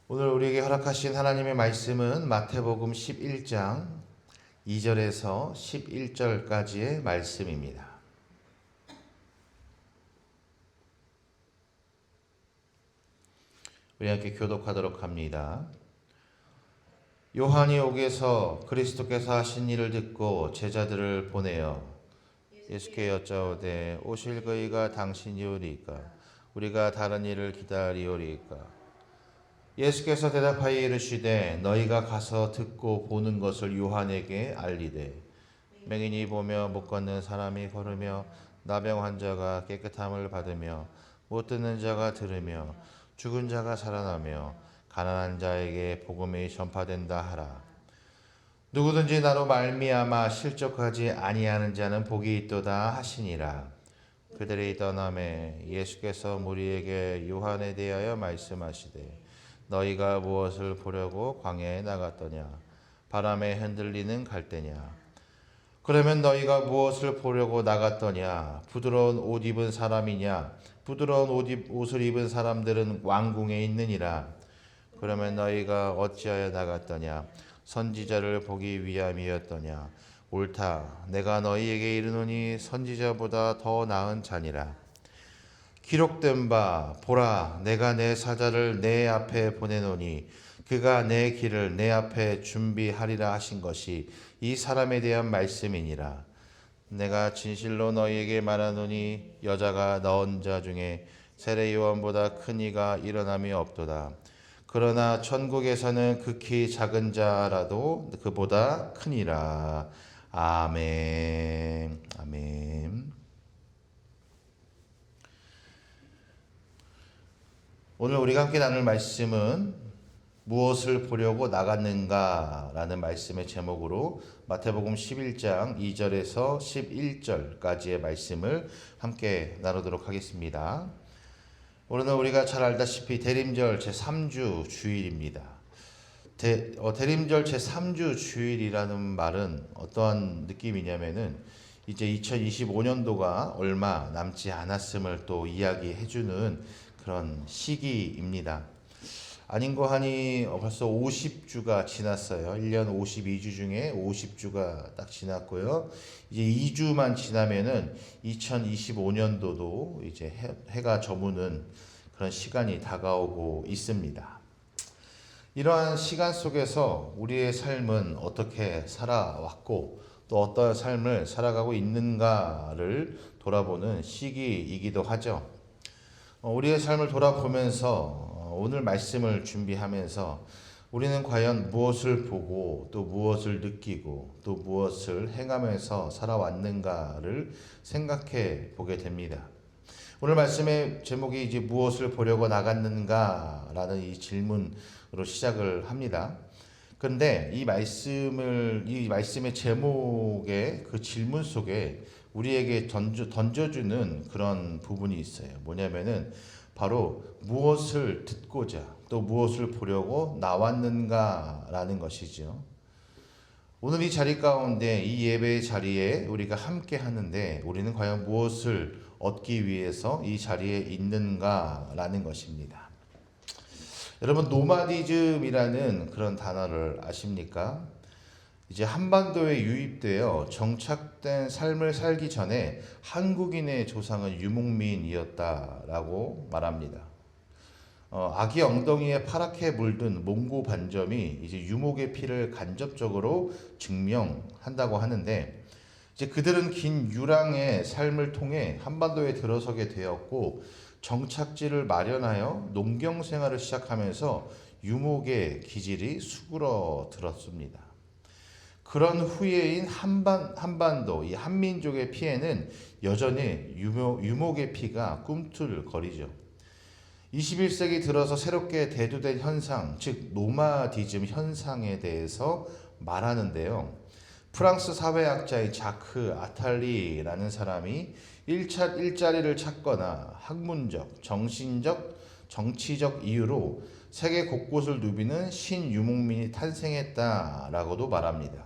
오늘 우리에게 허락하신 하나님의 말씀은 마태복음 11장 2절에서 11절까지의 말씀입니다. 우리 함께 교독하도록 합니다. 요한이 옥에서 그리스도께서 하신 일을 듣고 제자들을 보내어 예수께 여짜오되 오실 그이가 당신이오리까 우리가 다른 일을 기다리오리까. 예수께서 대답하여 이르시되 너희가 가서 듣고 보는 것을 요한에게 알리되 맹인이 보며 못 걷는 사람이 걸으며 나병 환자가 깨끗함을 받으며 못 듣는 자가 들으며 죽은 자가 살아나며 가난한 자에게 복음이 전파된다 하라. 누구든지 나로 말미암아 실족하지 아니하는 자는 복이 있도다 하시니라. 그들이 떠나매 예수께서 무리에게 요한에 대하여 말씀하시되 너희가 무엇을 보려고 광야에 나갔더냐? 바람에 흔들리는 갈대냐? 그러면 너희가 무엇을 보려고 나갔더냐? 부드러운 옷 입은 사람이냐? 부드러운 옷을 입은 사람들은 왕궁에 있느니라. 그러면 너희가 어찌하여 나갔더냐? 선지자를 보기 위함이었더냐? 옳다. 내가 너희에게 이르노니 선지자보다 더 나은 자니라. 기록된 바 보라 내가 내 사자를 내 앞에 보내노니 그가 내 길을 내 앞에 준비하리라 하신 것이 이 사람에 대한 말씀이니라. 내가 진실로 너희에게 말하노니 여자가 낳은 자 중에 세례 요한보다 큰 이가 일어남이 없도다. 그러나 천국에서는 극히 작은 자라도 그보다 크니라. 아멘. 아멘. 오늘 우리가 함께 나눌 말씀은 무엇을 보려고 나갔는가 라는 말씀의 제목으로 마태복음 11장 2절에서 11절까지의 말씀을 함께 나누도록 하겠습니다. 오늘은 우리가 잘 알다시피 대림절 제3주 주일입니다. 대림절 제3주 주일이라는 말은 어떠한 느낌이냐면은 이제 2025년도가 얼마 남지 않았음을 또 이야기해주는 그런 시기입니다. 아닌 거 하니 벌써 50주가 지났어요. 1년 52주 중에 50주가 딱 지났고요. 이제 2주만 지나면은 2025년도도 이제 해가 저무는 그런 시간이 다가오고 있습니다. 이러한 시간 속에서 우리의 삶은 어떻게 살아왔고 또 어떠한 삶을 살아가고 있는가를 돌아보는 시기이기도 하죠. 우리의 삶을 돌아보면서 오늘 말씀을 준비하면서 우리는 과연 무엇을 보고 또 무엇을 느끼고 또 무엇을 행하면서 살아왔는가를 생각해 보게 됩니다. 오늘 말씀의 제목이 이제 무엇을 보려고 나갔는가라는 이 질문으로 시작을 합니다. 그런데 이 말씀의 제목의 그 질문 속에 우리에게 던져주는 그런 부분이 있어요. 뭐냐면은 바로 무엇을 듣고자 또 무엇을 보려고 나왔는가라는 것이죠. 오늘 이 자리 가운데 이 예배의 자리에 우리가 함께 하는데 우리는 과연 무엇을 얻기 위해서 이 자리에 있는가라는 것입니다. 여러분 노마디즘이라는 그런 단어를 아십니까? 이제 한반도에 유입되어 정착된 삶을 살기 전에 한국인의 조상은 유목민이었다라고 말합니다. 아기 엉덩이에 파랗게 물든 몽고 반점이 이제 유목의 피를 간접적으로 증명한다고 하는데 이제 그들은 긴 유랑의 삶을 통해 한반도에 들어서게 되었고 정착지를 마련하여 농경 생활을 시작하면서 유목의 기질이 수그러들었습니다. 그런 후예인 한반도, 이 한민족의 피에는 여전히 유목의 피가 꿈틀거리죠. 21세기 들어서 새롭게 대두된 현상, 즉 노마디즘 현상에 대해서 말하는데요. 프랑스 사회학자의 자크 아탈리라는 사람이 일자리를 찾거나 학문적, 정신적, 정치적 이유로 세계 곳곳을 누비는 신유목민이 탄생했다라고도 말합니다.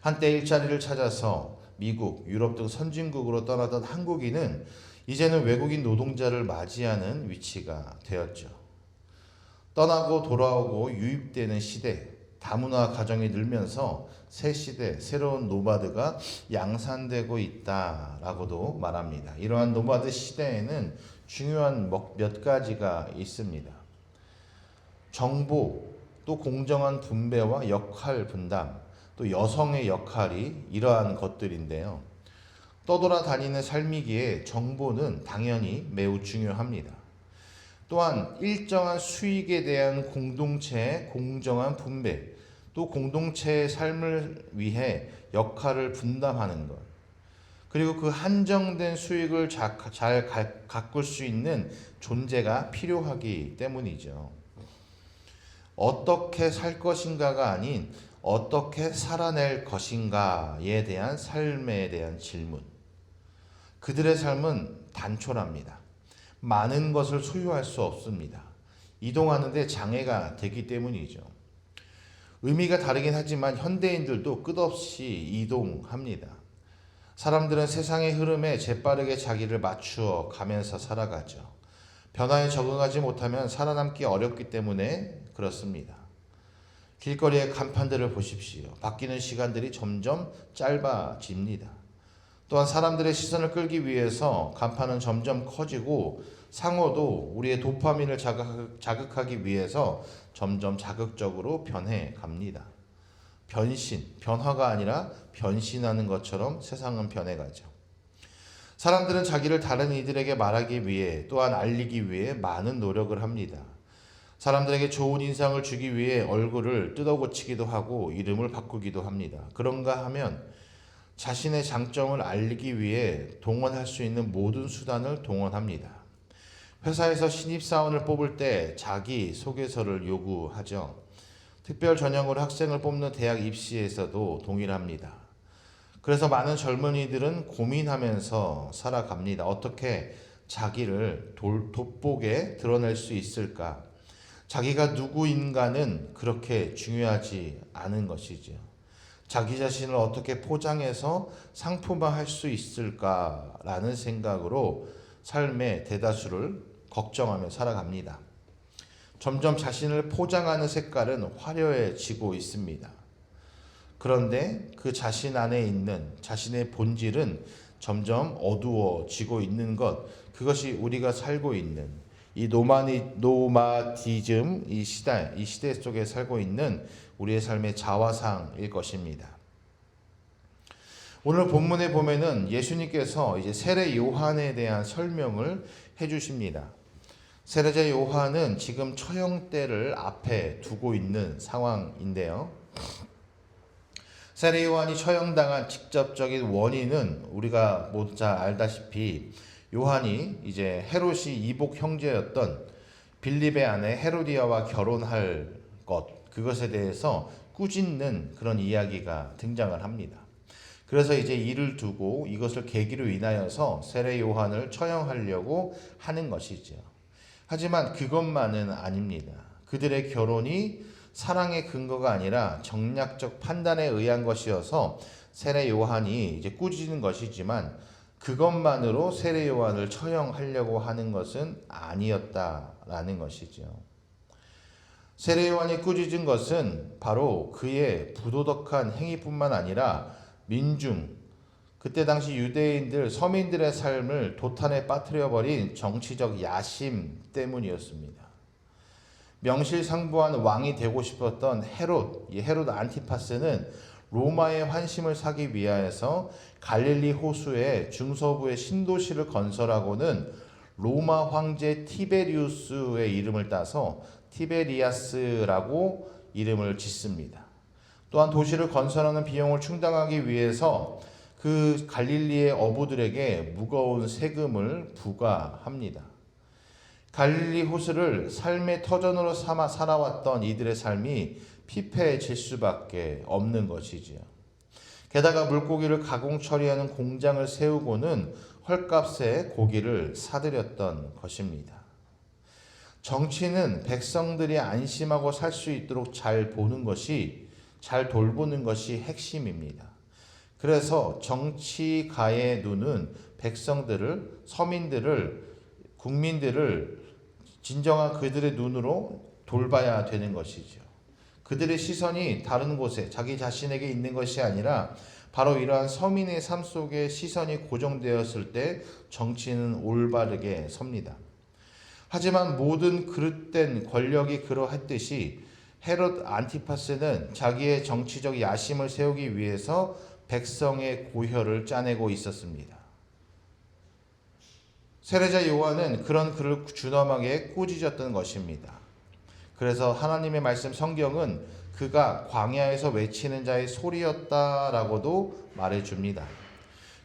한때 일자리를 찾아서 미국, 유럽 등 선진국으로 떠나던 한국인은 이제는 외국인 노동자를 맞이하는 위치가 되었죠. 떠나고 돌아오고 유입되는 시대, 다문화 가정이 늘면서 새 시대, 새로운 노마드가 양산되고 있다라고도 말합니다. 이러한 노마드 시대에는 중요한 몇 가지가 있습니다. 정보, 또 공정한 분배와 역할 분담, 또 여성의 역할이 이러한 것들인데요. 떠돌아다니는 삶이기에 정보는 당연히 매우 중요합니다. 또한 일정한 수익에 대한 공동체의 공정한 분배, 또 공동체의 삶을 위해 역할을 분담하는 것, 그리고 그 한정된 수익을 잘 가꿀 수 있는 존재가 필요하기 때문이죠. 어떻게 살 것인가가 아닌 어떻게 살아낼 것인가에 대한 삶에 대한 질문. 그들의 삶은 단촐합니다. 많은 것을 소유할 수 없습니다. 이동하는 데 장애가 되기 때문이죠. 의미가 다르긴 하지만 현대인들도 끝없이 이동합니다. 사람들은 세상의 흐름에 재빠르게 자기를 맞추어 가면서 살아가죠. 변화에 적응하지 못하면 살아남기 어렵기 때문에 그렇습니다. 길거리의 간판들을 보십시오. 바뀌는 시간들이 점점 짧아집니다. 또한 사람들의 시선을 끌기 위해서 간판은 점점 커지고 상호도 우리의 도파민을 자극하기 위해서 점점 자극적으로 변해 갑니다. 변화가 아니라 변신하는 것처럼 세상은 변해가죠. 사람들은 자기를 다른 이들에게 말하기 위해 또한 알리기 위해 많은 노력을 합니다. 사람들에게 좋은 인상을 주기 위해 얼굴을 뜯어고치기도 하고 이름을 바꾸기도 합니다. 그런가 하면 자신의 장점을 알리기 위해 동원할 수 있는 모든 수단을 동원합니다. 회사에서 신입사원을 뽑을 때 자기 소개서를 요구하죠. 특별 전형으로 학생을 뽑는 대학 입시에서도 동일합니다. 그래서 많은 젊은이들은 고민하면서 살아갑니다. 어떻게 자기를 돋보게 드러낼 수 있을까? 자기가 누구인가는 그렇게 중요하지 않은 것이죠. 자기 자신을 어떻게 포장해서 상품화할 수 있을까라는 생각으로 삶의 대다수를 걱정하며 살아갑니다. 점점 자신을 포장하는 색깔은 화려해지고 있습니다. 그런데 그 자신 안에 있는 자신의 본질은 점점 어두워지고 있는 것, 그것이 우리가 살고 있는 이 노마디즘, 이 시대 속에 살고 있는 우리의 삶의 자화상일 것입니다. 오늘 본문에 보면은 예수님께서 이제 세례 요한에 대한 설명을 해주십니다. 세례자 요한은 지금 처형대를 앞에 두고 있는 상황인데요. 세례 요한이 처형당한 직접적인 원인은 우리가 모두 잘 알다시피 요한이 이제 헤롯이 이복 형제였던 빌립의 아내 헤로디아와 결혼할 것, 그것에 대해서 꾸짖는 그런 이야기가 등장을 합니다. 그래서 이제 이를 두고 이것을 계기로 인하여서 세례 요한을 처형하려고 하는 것이죠. 하지만 그것만은 아닙니다. 그들의 결혼이 사랑의 근거가 아니라 정략적 판단에 의한 것이어서 세례 요한이 이제 꾸짖는 것이지만 그것만으로 세례 요한을 처형하려고 하는 것은 아니었다라는 것이죠. 세례 요한이 꾸짖은 것은 바로 그의 부도덕한 행위뿐만 아니라 그때 당시 유대인들, 서민들의 삶을 도탄에 빠뜨려버린 정치적 야심 때문이었습니다. 명실상부한 왕이 되고 싶었던 헤롯 안티파스는 로마의 환심을 사기 위하여서 갈릴리 호수의 중서부의 신도시를 건설하고는 로마 황제 티베리우스의 이름을 따서 티베리아스라고 이름을 짓습니다. 또한 도시를 건설하는 비용을 충당하기 위해서 그 갈릴리의 어부들에게 무거운 세금을 부과합니다. 갈릴리 호수를 삶의 터전으로 삼아 살아왔던 이들의 삶이 피폐해질 수밖에 없는 것이지요. 게다가 물고기를 가공 처리하는 공장을 세우고는 헐값에 고기를 사들였던 것입니다. 정치는 백성들이 안심하고 살 수 있도록 잘 돌보는 것이 핵심입니다. 그래서 정치가의 눈은 백성들을, 서민들을, 국민들을 진정한 그들의 눈으로 돌봐야 되는 것이죠. 그들의 시선이 다른 곳에 자기 자신에게 있는 것이 아니라 바로 이러한 서민의 삶 속에 시선이 고정되었을 때 정치는 올바르게 섭니다. 하지만 모든 그릇된 권력이 그러했듯이 헤롯 안티파스는 자기의 정치적 야심을 세우기 위해서 백성의 고혈을 짜내고 있었습니다. 세례자 요한은 그런 그를 준엄하게 꾸짖었던 것입니다. 그래서 하나님의 말씀 성경은 그가 광야에서 외치는 자의 소리였다라고도 말해줍니다.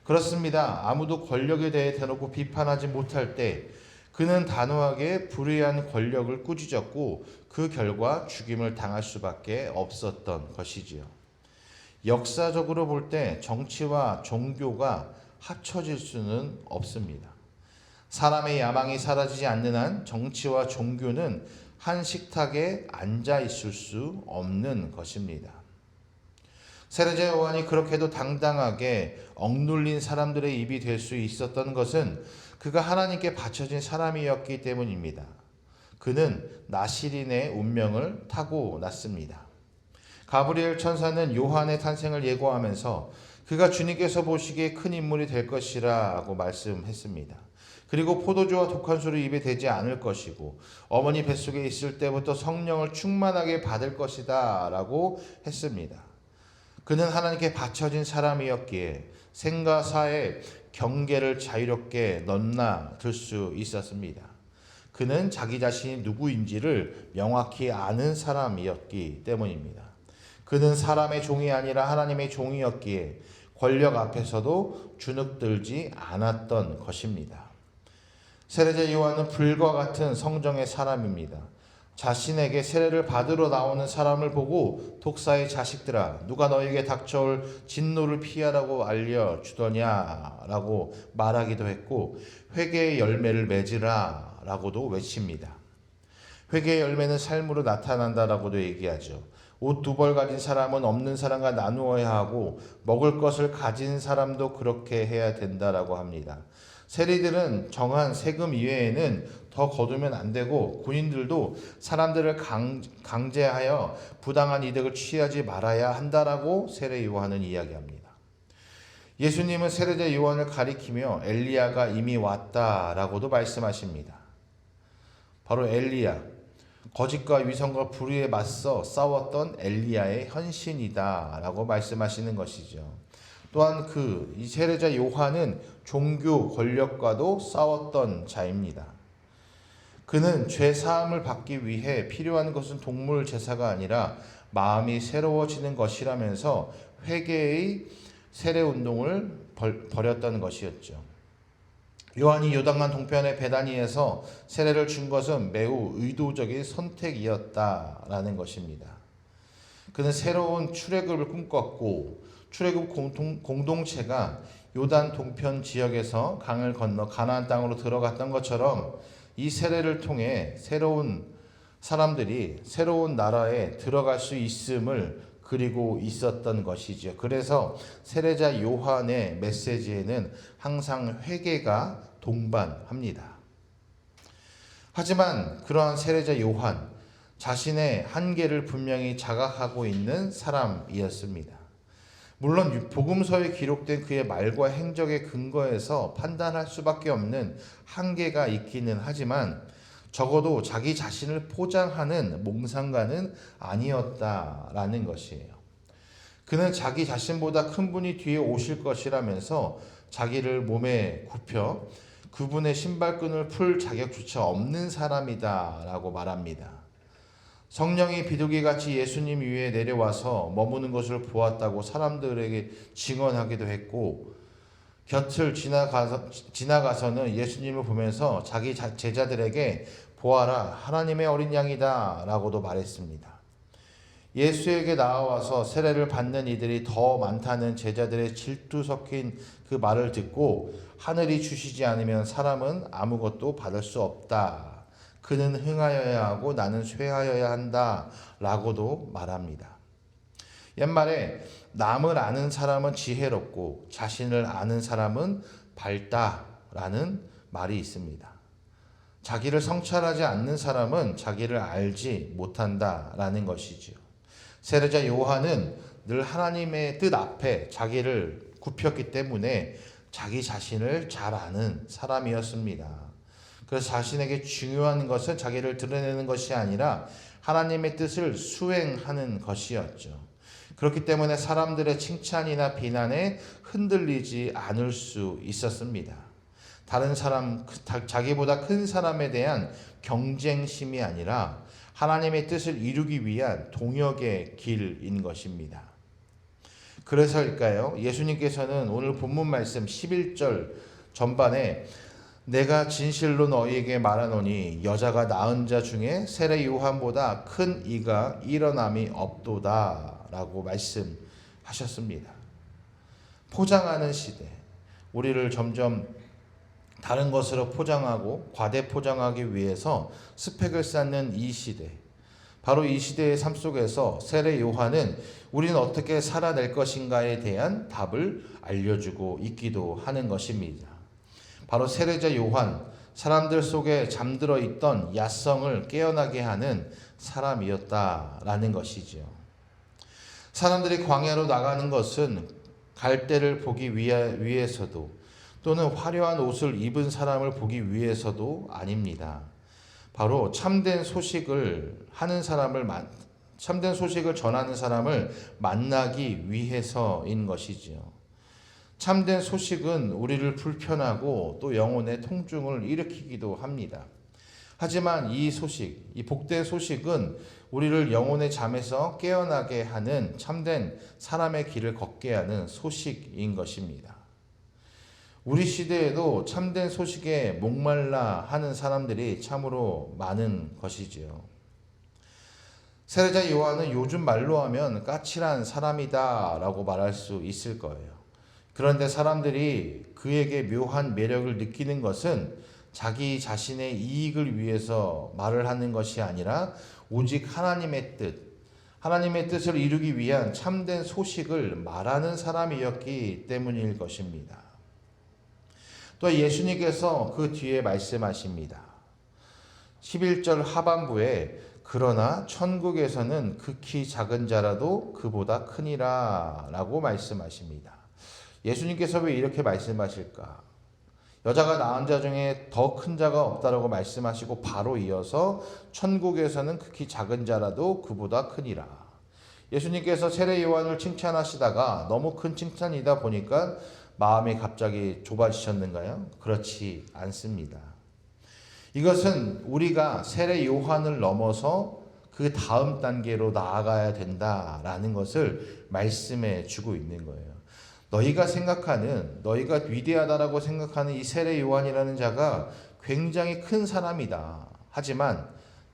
그렇습니다. 아무도 권력에 대해 대놓고 비판하지 못할 때 그는 단호하게 불의한 권력을 꾸짖었고 그 결과 죽임을 당할 수밖에 없었던 것이지요. 역사적으로 볼 때 정치와 종교가 합쳐질 수는 없습니다. 사람의 야망이 사라지지 않는 한 정치와 종교는 한 식탁에 앉아 있을 수 없는 것입니다. 세례자 요한이 그렇게도 당당하게 억눌린 사람들의 입이 될 수 있었던 것은 그가 하나님께 바쳐진 사람이었기 때문입니다. 그는 나시린의 운명을 타고났습니다. 가브리엘 천사는 요한의 탄생을 예고하면서 그가 주님께서 보시기에 큰 인물이 될 것이라고 말씀했습니다. 그리고 포도주와 독한 술을 입에 대지 않을 것이고 어머니 뱃속에 있을 때부터 성령을 충만하게 받을 것이다 라고 했습니다. 그는 하나님께 바쳐진 사람이었기에 생과 사의 경계를 자유롭게 넘나들 수 있었습니다. 그는 자기 자신이 누구인지를 명확히 아는 사람이었기 때문입니다. 그는 사람의 종이 아니라 하나님의 종이었기에 권력 앞에서도 주눅들지 않았던 것입니다. 세례자 요한은 불과 같은 성정의 사람입니다. 자신에게 세례를 받으러 나오는 사람을 보고 독사의 자식들아 누가 너에게 닥쳐올 진노를 피하라고 알려주더냐 라고 말하기도 했고 회개의 열매를 맺으라 라고도 외칩니다. 회개의 열매는 삶으로 나타난다라고도 얘기하죠. 옷 2벌 가진 사람은 없는 사람과 나누어야 하고 먹을 것을 가진 사람도 그렇게 해야 된다라고 합니다. 세리들은 정한 세금 이외에는 더 거두면 안 되고 군인들도 사람들을 강제하여 부당한 이득을 취하지 말아야 한다라고 세례 요한은 이야기합니다. 예수님은 세례자 요한을 가리키며 엘리야가 이미 왔다라고도 말씀하십니다. 바로 엘리야, 거짓과 위선과 불의에 맞서 싸웠던 엘리야의 헌신이다라고 말씀하시는 것이죠. 또한 이 세례자 요한은 종교 권력과도 싸웠던 자입니다. 그는 죄 사함을 받기 위해 필요한 것은 동물 제사가 아니라 마음이 새로워지는 것이라면서 회개의 세례 운동을 벌였던 것이었죠. 요한이 요단강 동편의 베다니에서 세례를 준 것은 매우 의도적인 선택이었다라는 것입니다. 그는 새로운 출애굽을 꿈꿨고 출애굽 공동체가 요단 동편 지역에서 강을 건너 가나안 땅으로 들어갔던 것처럼 이 세례를 통해 새로운 사람들이 새로운 나라에 들어갈 수 있음을 그리고 있었던 것이죠. 그래서 세례자 요한의 메시지에는 항상 회개가 동반합니다. 하지만 그러한 세례자 요한 자신의 한계를 분명히 자각하고 있는 사람이었습니다. 물론 복음서에 기록된 그의 말과 행적의 근거에서 판단할 수밖에 없는 한계가 있기는 하지만 적어도 자기 자신을 포장하는 몽상가는 아니었다라는 것이에요. 그는 자기 자신보다 큰 분이 뒤에 오실 것이라면서 자기를 몸에 굽혀 그분의 신발끈을 풀 자격조차 없는 사람이다라고 말합니다. 성령이 비둘기같이 예수님 위에 내려와서 머무는 것을 보았다고 사람들에게 증언하기도 했고 곁을 지나가서는 예수님을 보면서 자기 제자들에게 보아라 하나님의 어린 양이다 라고도 말했습니다. 예수에게 나와서 세례를 받는 이들이 더 많다는 제자들의 질투 섞인 그 말을 듣고 하늘이 주시지 않으면 사람은 아무것도 받을 수 없다. 그는 흥하여야 하고 나는 쇠하여야 한다 라고도 말합니다. 옛말에 남을 아는 사람은 지혜롭고 자신을 아는 사람은 밝다라는 말이 있습니다. 자기를 성찰하지 않는 사람은 자기를 알지 못한다라는 것이지요. 세례자 요한은 늘 하나님의 뜻 앞에 자기를 굽혔기 때문에 자기 자신을 잘 아는 사람이었습니다. 그래서 자신에게 중요한 것은 자기를 드러내는 것이 아니라 하나님의 뜻을 수행하는 것이었죠. 그렇기 때문에 사람들의 칭찬이나 비난에 흔들리지 않을 수 있었습니다. 다른 사람, 자기보다 큰 사람에 대한 경쟁심이 아니라 하나님의 뜻을 이루기 위한 동역의 길인 것입니다. 그래서일까요? 예수님께서는 오늘 본문 말씀 11절 전반에 내가 진실로 너희에게 말하노니 여자가 낳은 자 중에 세례 요한보다 큰 이가 일어남이 없도다 라고 말씀하셨습니다. 포장하는 시대, 우리를 점점 다른 것으로 포장하고 과대 포장하기 위해서 스펙을 쌓는 이 시대, 바로 이 시대의 삶 속에서 세례 요한은 우리는 어떻게 살아낼 것인가에 대한 답을 알려주고 있기도 하는 것입니다. 바로 세례자 요한, 사람들 속에 잠들어 있던 야성을 깨어나게 하는 사람이었다라는 것이죠. 사람들이 광야로 나가는 것은 갈대를 보기 위해서도 또는 화려한 옷을 입은 사람을 보기 위해서도 아닙니다. 바로 참된 소식을 전하는 사람을 만나기 위해서인 것이지요. 참된 소식은 우리를 불편하고 또 영혼의 통증을 일으키기도 합니다. 하지만 이 소식, 이 복된 소식은 우리를 영혼의 잠에서 깨어나게 하는 참된 사람의 길을 걷게 하는 소식인 것입니다. 우리 시대에도 참된 소식에 목말라 하는 사람들이 참으로 많은 것이지요. 세례자 요한은 요즘 말로 하면 까칠한 사람이다 라고 말할 수 있을 거예요. 그런데 사람들이 그에게 묘한 매력을 느끼는 것은 자기 자신의 이익을 위해서 말을 하는 것이 아니라 오직 하나님의 뜻을 이루기 위한 참된 소식을 말하는 사람이었기 때문일 것입니다. 또 예수님께서 그 뒤에 말씀하십니다. 11절 하반부에 그러나 천국에서는 극히 작은 자라도 그보다 크니라 라고 말씀하십니다. 예수님께서 왜 이렇게 말씀하실까? 여자가 낳은 자 중에 더 큰 자가 없다라고 말씀하시고 바로 이어서 천국에서는 극히 작은 자라도 그보다 크니라. 예수님께서 세례 요한을 칭찬하시다가 너무 큰 칭찬이다 보니까 마음이 갑자기 좁아지셨는가요? 그렇지 않습니다. 이것은 우리가 세례 요한을 넘어서 그 다음 단계로 나아가야 된다라는 것을 말씀해 주고 있는 거예요. 너희가 위대하다라고 생각하는 이 세례 요한이라는 자가 굉장히 큰 사람이다. 하지만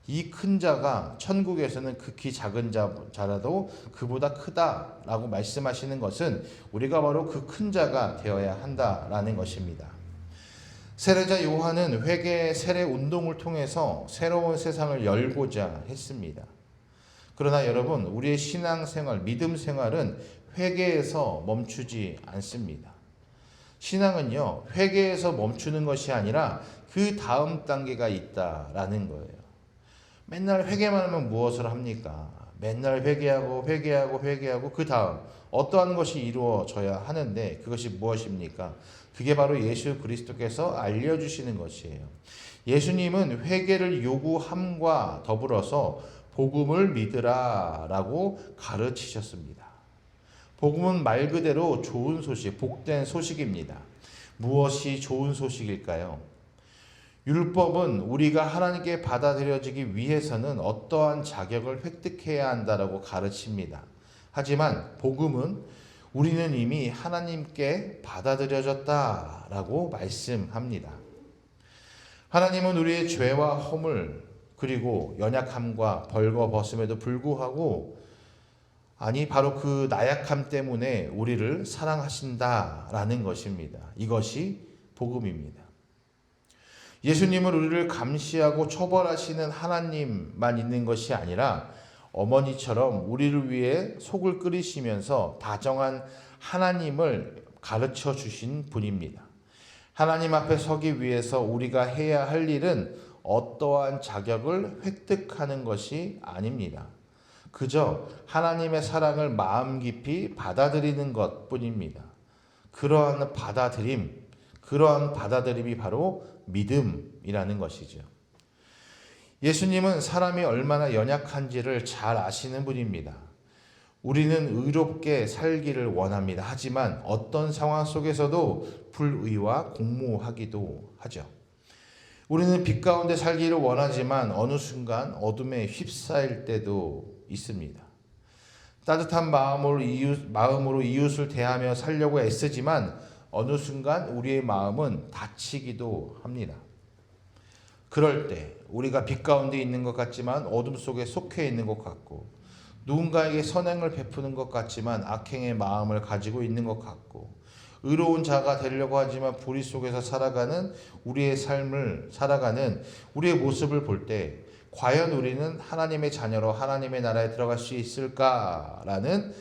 이 큰 자가 천국에서는 극히 작은 자라도 그보다 크다라고 말씀하시는 것은 우리가 바로 그 큰 자가 되어야 한다라는 것입니다. 세례자 요한은 회개의 세례 운동을 통해서 새로운 세상을 열고자 했습니다. 그러나 여러분, 우리의 신앙생활, 믿음 생활은 회개에서 멈추지 않습니다. 신앙은요, 회개에서 멈추는 것이 아니라 그 다음 단계가 있다라는 거예요. 맨날 회개만 하면 무엇을 합니까? 맨날 회개하고 그 다음 어떠한 것이 이루어져야 하는데 그것이 무엇입니까? 그게 바로 예수 그리스도께서 알려주시는 것이에요. 예수님은 회개를 요구함과 더불어서 복음을 믿으라 라고 가르치셨습니다. 복음은 말 그대로 좋은 소식, 복된 소식입니다. 무엇이 좋은 소식일까요? 율법은 우리가 하나님께 받아들여지기 위해서는 어떠한 자격을 획득해야 한다라고 가르칩니다. 하지만 복음은 우리는 이미 하나님께 받아들여졌다라고 말씀합니다. 하나님은 우리의 죄와 허물 그리고 연약함과 벌거벗음에도 불구하고 바로 그 나약함 때문에 우리를 사랑하신다라는 것입니다. 이것이 복음입니다. 예수님은 우리를 감시하고 처벌하시는 하나님만 있는 것이 아니라 어머니처럼 우리를 위해 속을 끓이시면서 다정한 하나님을 가르쳐 주신 분입니다. 하나님 앞에 서기 위해서 우리가 해야 할 일은 어떠한 자격을 획득하는 것이 아닙니다. 그저 하나님의 사랑을 마음 깊이 받아들이는 것뿐입니다. 그러한 받아들임이 바로 믿음이라는 것이죠. 예수님은 사람이 얼마나 연약한지를 잘 아시는 분입니다. 우리는 의롭게 살기를 원합니다. 하지만 어떤 상황 속에서도 불의와 공모하기도 하죠. 우리는 빛 가운데 살기를 원하지만 어느 순간 어둠에 휩싸일 때도 있습니다. 따뜻한 마음으로 이웃을 대하며 살려고 애쓰지만 어느 순간 우리의 마음은 다치기도 합니다. 그럴 때 우리가 빛 가운데 있는 것 같지만 어둠 속에 속해 있는 것 같고, 누군가에게 선행을 베푸는 것 같지만 악행의 마음을 가지고 있는 것 같고, 의로운 자가 되려고 하지만 불의 속에서 살아가는 우리의 삶을 살아가는 우리의 모습을 볼 때 과연 우리는 하나님의 자녀로 하나님의 나라에 들어갈 수 있을까라는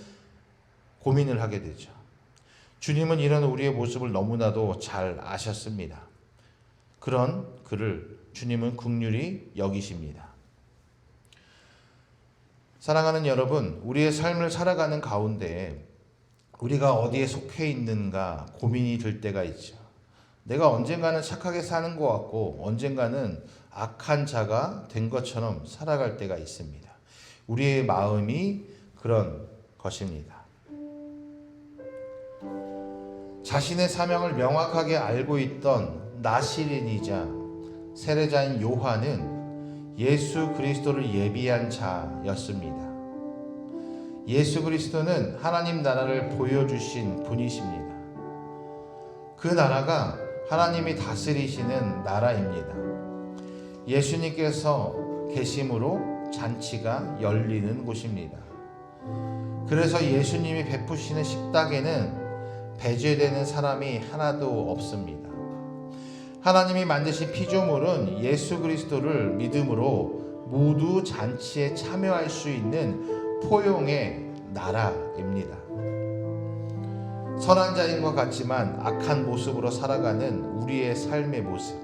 고민을 하게 되죠. 주님은 이런 우리의 모습을 너무나도 잘 아셨습니다. 그런 그를 주님은 긍휼히 여기십니다. 사랑하는 여러분, 우리의 삶을 살아가는 가운데 우리가 어디에 속해 있는가 고민이 들 때가 있죠. 내가 언젠가는 착하게 사는 것 같고 언젠가는 악한 자가 된 것처럼 살아갈 때가 있습니다. 우리의 마음이 그런 것입니다. 자신의 사명을 명확하게 알고 있던 나시린이자 세례자인 요한은 예수 그리스도를 예비한 자였습니다. 예수 그리스도는 하나님 나라를 보여주신 분이십니다. 그 나라가 하나님이 다스리시는 나라입니다. 예수님께서 계심으로 잔치가 열리는 곳입니다. 그래서 예수님이 베푸시는 식탁에는 배제되는 사람이 하나도 없습니다. 하나님이 만드신 피조물은 예수 그리스도를 믿음으로 모두 잔치에 참여할 수 있는 포용의 나라입니다. 선한 자인 것 같지만 악한 모습으로 살아가는 우리의 삶의 모습.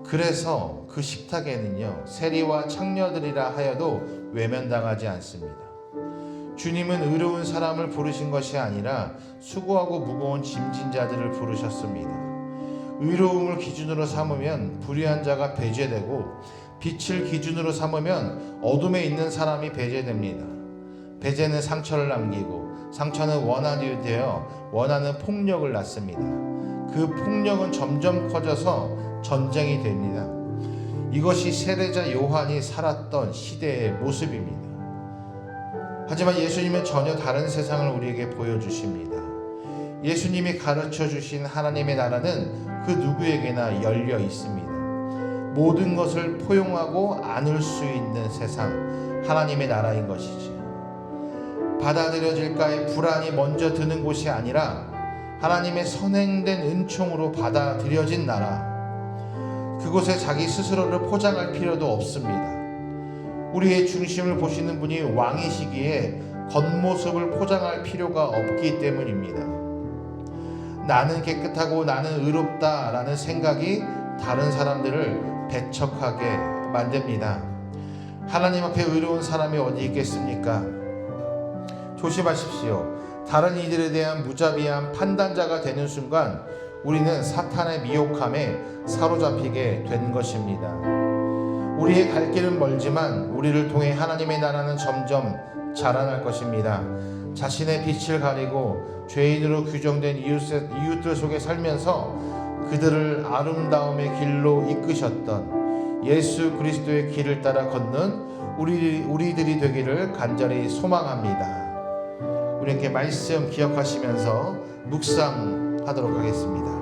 그래서 그 식탁에는요, 세리와 창녀들이라 하여도 외면당하지 않습니다. 주님은 의로운 사람을 부르신 것이 아니라 수고하고 무거운 짐진 자들을 부르셨습니다. 의로움을 기준으로 삼으면 불의한 자가 배제되고, 빛을 기준으로 삼으면 어둠에 있는 사람이 배제됩니다. 배제는 상처를 남기고, 상처는 원한이 되어 원한은 폭력을 낳습니다. 그 폭력은 점점 커져서 전쟁이 됩니다. 이것이 세례자 요한이 살았던 시대의 모습입니다. 하지만 예수님은 전혀 다른 세상을 우리에게 보여주십니다. 예수님이 가르쳐 주신 하나님의 나라는 그 누구에게나 열려 있습니다. 모든 것을 포용하고 안을 수 있는 세상, 하나님의 나라인 것이지. 받아들여질까의 불안이 먼저 드는 곳이 아니라 하나님의 선행된 은총으로 받아들여진 나라. 그곳에 자기 스스로를 포장할 필요도 없습니다. 우리의 중심을 보시는 분이 왕이시기에 겉모습을 포장할 필요가 없기 때문입니다. 나는 깨끗하고 나는 의롭다라는 생각이 다른 사람들을 배척하게 만듭니다. 하나님 앞에 의로운 사람이 어디 있겠습니까? 조심하십시오. 다른 이들에 대한 무자비한 판단자가 되는 순간 우리는 사탄의 미혹함에 사로잡히게 된 것입니다. 우리의 갈 길은 멀지만 우리를 통해 하나님의 나라는 점점 자라날 것입니다. 자신의 빛을 가리고 죄인으로 규정된 이웃들 속에 살면서 그들을 아름다움의 길로 이끄셨던 예수 그리스도의 길을 따라 걷는 우리들이 되기를 간절히 소망합니다. 우리 함께 말씀 기억하시면서 묵상하도록 하겠습니다.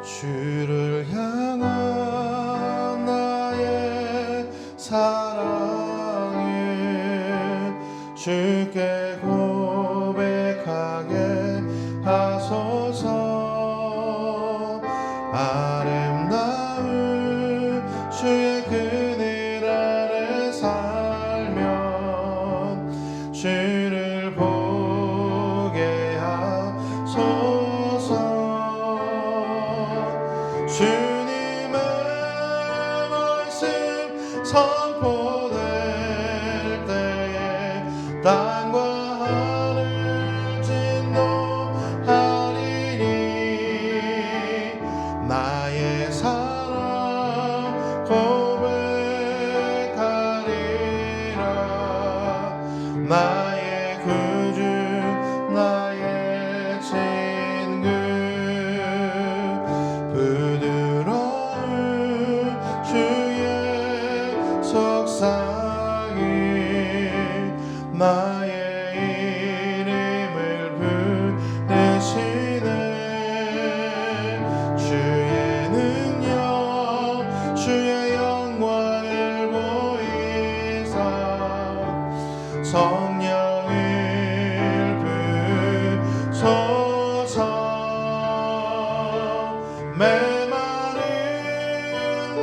주를 향한 나의 사랑을 주께 고백하게 하소서. 아름다운 주의 그늘 아래 살면 주를 보게 하소서. 주님의 말씀 선포될 때에 땅과 하늘 진동하리니 나의 사랑 고백하리라. 나의 구주 나의 친구 부드러운 주의 속삭임 나의 이름을 부르시네. 주의 능력 주의 영광을 보이사 성령을 부소서. 메마른 곳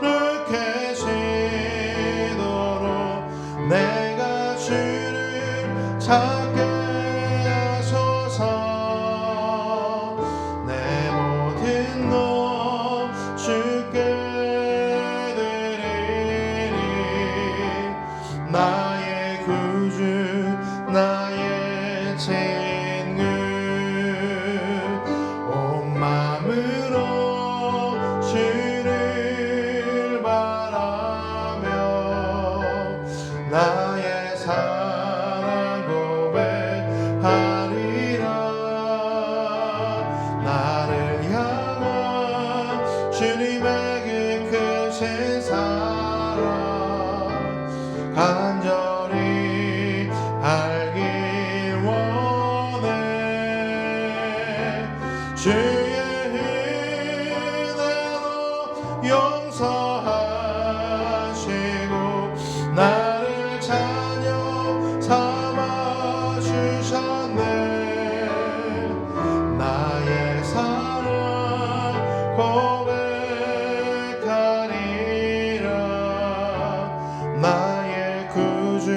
거룩해 지도록 내가 주를 찾게 하소서. 내 모든 것 주께 드리리. 나의 구주 나의 친구 온 마음으로 주를 바라며 나의 사랑 고백하리라. 나를 향한 주님의 그 크신 사랑 간절히 알길 원해. 주의 은혜로 용서하시고 나를 자녀 삼아 주셨네. 나의 사랑 고백하리라. 나의 구주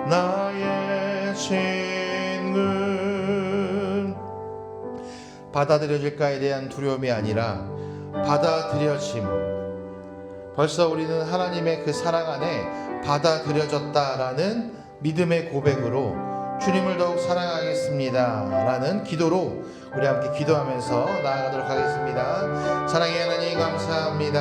나의 친구. 받아들여질까에 대한 두려움이 아니라 받아들여짐. 벌써 우리는 하나님의 그 사랑 안에 받아들여졌다라는 믿음의 고백으로 주님을 더욱 사랑하겠습니다 라는 기도로 우리 함께 기도하면서 나아가도록 하겠습니다. 사랑의 하나님 감사합니다.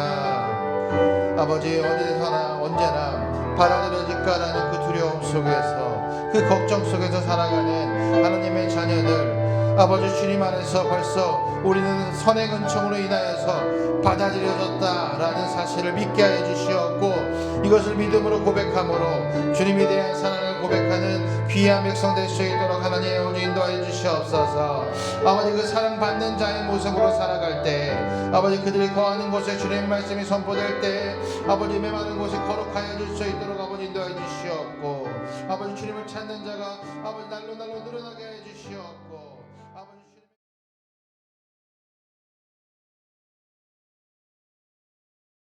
아버지, 어디서나 언제나 받아들여질까라는 그 두려움 속에서 그 걱정 속에서 살아가는 하나님의 자녀들, 아버지 주님 안에서 벌써 우리는 선의 은총으로 인하여서 받아들여졌다라는 사실을 믿게 하여 주시었고, 이것을 믿음으로 고백함으로 주님에 대한 사랑을 고백하는 귀한 백성 될 수 있도록 하나님 아버지 인도하여 주시옵소서. 아버지, 그 사랑받는 자의 모습으로 살아갈 때, 아버지 그들이 거하는 곳에 주님의 말씀이 선포될 때 아버지 메마른 곳이 거룩하여 줄 수 있도록 아버지 인도하여 주시옵고, 아버지 주님을 찾는 자가 아버지 날로 늘어나게 해 주시옵고,